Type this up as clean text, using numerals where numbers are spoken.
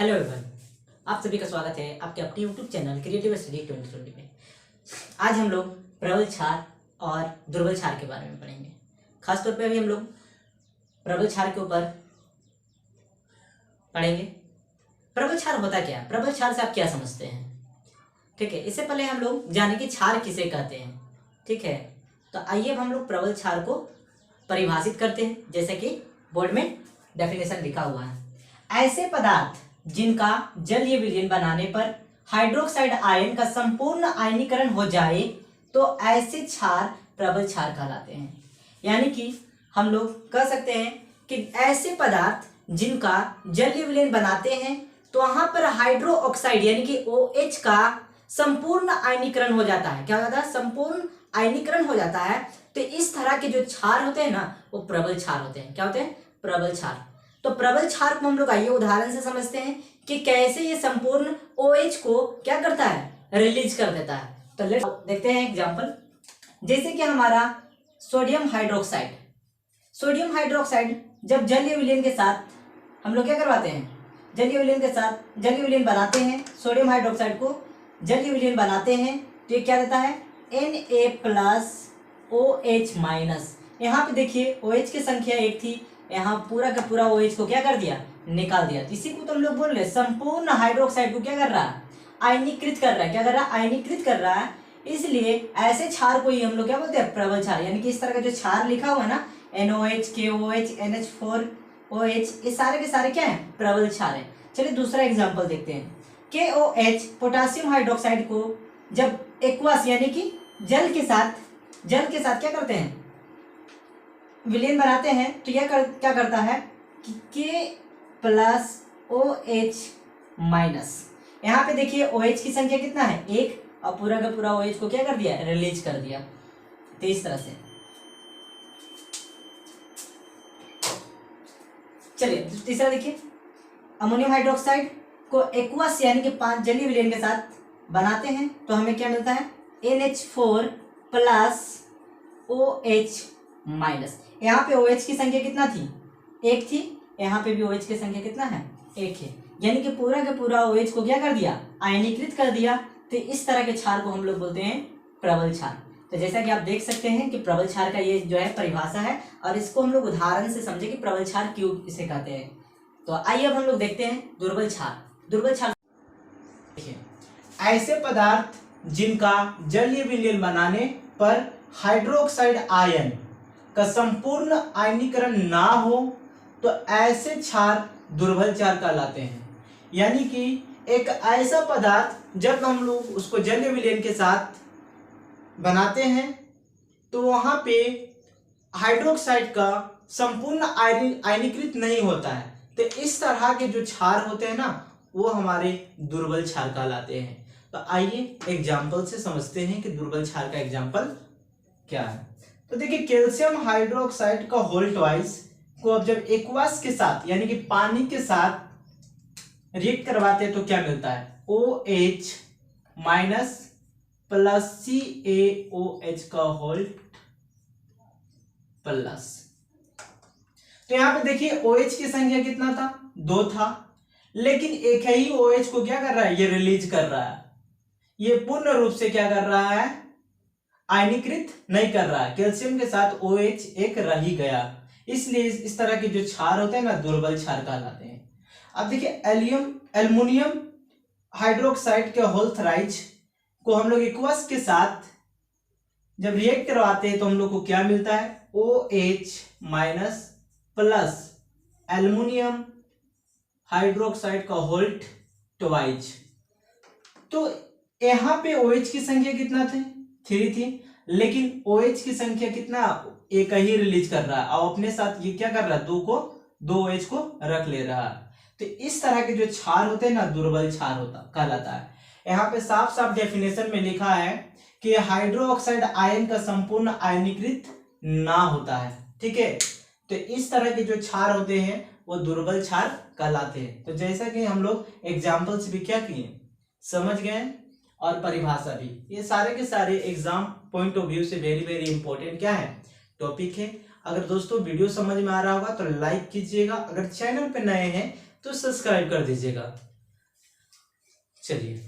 Hello everyone, आप सभी का स्वागत है आपके अपने यूट्यूब चैनल क्रिएटिव स्टडी 2020 में। आज हम लोग प्रबल क्षार और दुर्बल क्षार के बारे में पढ़ेंगे। खासतौर पे अभी हम लोग प्रबल क्षार के ऊपर पढ़ेंगे। प्रबल क्षार होता क्या है, प्रबल क्षार से आप क्या समझते हैं, ठीक है। इससे पहले हम लोग जाने कि क्षार किसे कहते हैं, ठीक है। तो आइए अब हम लोग प्रबल क्षार को परिभाषित करते हैं, जैसे कि बोर्ड में डेफिनेशन लिखा हुआ है। ऐसे पदार्थ जिनका जलीय विलयन बनाने पर हाइड्रोक्साइड आयन का संपूर्ण आयनीकरण हो जाए तो ऐसे क्षार प्रबल क्षार कहलाते हैं। यानी कि हम लोग कह सकते हैं कि ऐसे पदार्थ जिनका जलीय विलयन बनाते हैं तो वहां पर हाइड्रो ऑक्साइड यानी कि OH का संपूर्ण आयनीकरण हो जाता है। क्या हो जाता है? संपूर्ण आयनीकरण हो जाता है। तो इस तरह के जो क्षार होते हैं ना, वो प्रबल क्षार होते हैं। क्या होते हैं? प्रबल क्षार। तो प्रबल क्षार को हम लोग आइए उदाहरण से समझते हैं कि कैसे ये संपूर्ण OH को क्या करता है, रिलीज कर देता है। तो लेट्स देखते हैं एग्जांपल। जैसे कि हमारा सोडियम हाइड्रोक्साइड, सोडियम हाइड्रोक्साइड जब जलीय विलयन के साथ हम लोग क्या करवाते हैं, जलीय विलयन के साथ जलीय विलयन बनाते हैं, सोडियम हाइड्रोक्साइड को जलीय विलयन बनाते हैं तो ये क्या देता है, Na+OH-। यहाँ पे देखिए OH की संख्या 1 थी, यहाँ पूरा का पूरा OH को क्या कर दिया, निकाल दिया। तो इसी को तो हम लोग बोल रहे हैं संपूर्ण हाइड्रोक्साइड को क्या कर रहा है, आयनीकृत कर रहा है। क्या कर रहा है? आयनीकृत कर रहा है। इसलिए ऐसे क्षार को ही हम लोग क्या बोलते हैं, प्रबल क्षार। यानी कि इस तरह का जो क्षार लिखा हुआ है ना, NOH, KOH, NH4OH, ये सारे के सारे क्या है, प्रबल क्षार है। चलिए दूसरा एग्जाम्पल देखते हैं। KOH पोटासियम हाइड्रोक्साइड को जब एक्वस यानी कि जल के साथ क्या करते हैं, विलयन बनाते हैं तो यह क्या करता है कि K+OH-। यहाँ पे देखिए OH की संख्या कितना है, 1, और पूरा का पूरा OH को क्या कर दिया, रिलीज कर दिया। तो इस तरह से चलिए तीसरा देखिए। अमोनियम हाइड्रोक्साइड को एक्वस यानी कि 5 जलीय विलयन के साथ बनाते हैं तो हमें क्या मिलता है, NH4+OH-। यहाँ पे OH की संख्या कितना थी, 1 थी। यहाँ पे भी OH की संख्या कितना है, 1 है। यानी कि पूरा का पूरा OH को क्या कर दिया, आयनीकृत कर दिया। तो इस तरह के क्षार को हम लोग बोलते हैं प्रबल क्षार। तो जैसा कि आप देख सकते हैं कि प्रबल क्षार का ये जो है परिभाषा है, और इसको हम लोग उदाहरण से समझे कि प्रबल क्षार क्यों इसे कहते हैं। तो आइए अब हम लोग देखते हैं दुर्बल क्षार। दुर्बल क्षार देखिए, ऐसे पदार्थ जिनका जलीय विलयन बनाने पर हाइड्रोक्साइड आयन का संपूर्ण आयनीकरण ना हो तो ऐसे क्षार दुर्बल क्षार कहलाते हैं। यानी कि एक ऐसा पदार्थ जब हम लोग उसको जलीय विलयन के साथ बनाते हैं तो वहां पे हाइड्रोक्साइड का संपूर्ण आयनीकृत नहीं होता है। तो इस तरह के जो क्षार होते हैं ना, वो हमारे दुर्बल क्षार कहलाते हैं। तो आइए एग्जाम्पल से समझते हैं कि दुर्बल क्षार का एग्जाम्पल क्या है। तो देखिए, कैल्शियम हाइड्रोक्साइड का होल ट्वाइस को अब जब एक्वस के साथ यानी कि पानी के साथ रिएक्ट करवाते हैं तो क्या मिलता है, OH- प्लस CaOH का होल प्लस। तो यहां पे देखिए OH की संख्या कितना था, 2 था, लेकिन एक ही OH को क्या कर रहा है, ये रिलीज कर रहा है। ये पूर्ण रूप से क्या कर रहा है, आयनीकृत नहीं कर रहा है। कैल्शियम के साथ OH एक रह ही गया। इसलिए इस तरह के जो क्षार होते हैं ना, दुर्बल क्षार कहलाते हैं। अब देखिए, एल्युमिनियम हाइड्रोक्साइड के होल थ्राइज को हम लोग एक्वस के साथ जब रिएक्ट करवाते हैं तो हम लोग को क्या मिलता है, OH- प्लस एल्युमिनियम हाइड्रोक्साइड का होल ट्वाइज। तो यहां पे OH की संख्या कितना थी, 3 थी, लेकिन OH की संख्या कितना, एक ही रिलीज कर रहा है, और अपने साथ ये क्या कर रहा है, 2 OH को रख ले रहा है। तो इस तरह के जो क्षार होते हैं ना, दुर्बल क्षार होता कहलाता है। यहाँ पे साफ साफ डेफिनेशन में लिखा है कि हाइड्रोक्साइड आयन का संपूर्ण आयनीकृत ना होता है, ठीक है। तो इस तरह के जो क्षार होते हैं वो दुर्बल क्षार कहलाते हैं। तो जैसा कि हम लोग एग्जाम्पल्स भी क्या किए, समझ गए, और परिभाषा भी, ये सारे के सारे एग्जाम पॉइंट ऑफ व्यू से वेरी वेरी इंपॉर्टेंट क्या है, टॉपिक है। अगर दोस्तों वीडियो समझ में आ रहा होगा तो लाइक कीजिएगा, अगर चैनल पे नए हैं तो सब्सक्राइब कर दीजिएगा। चलिए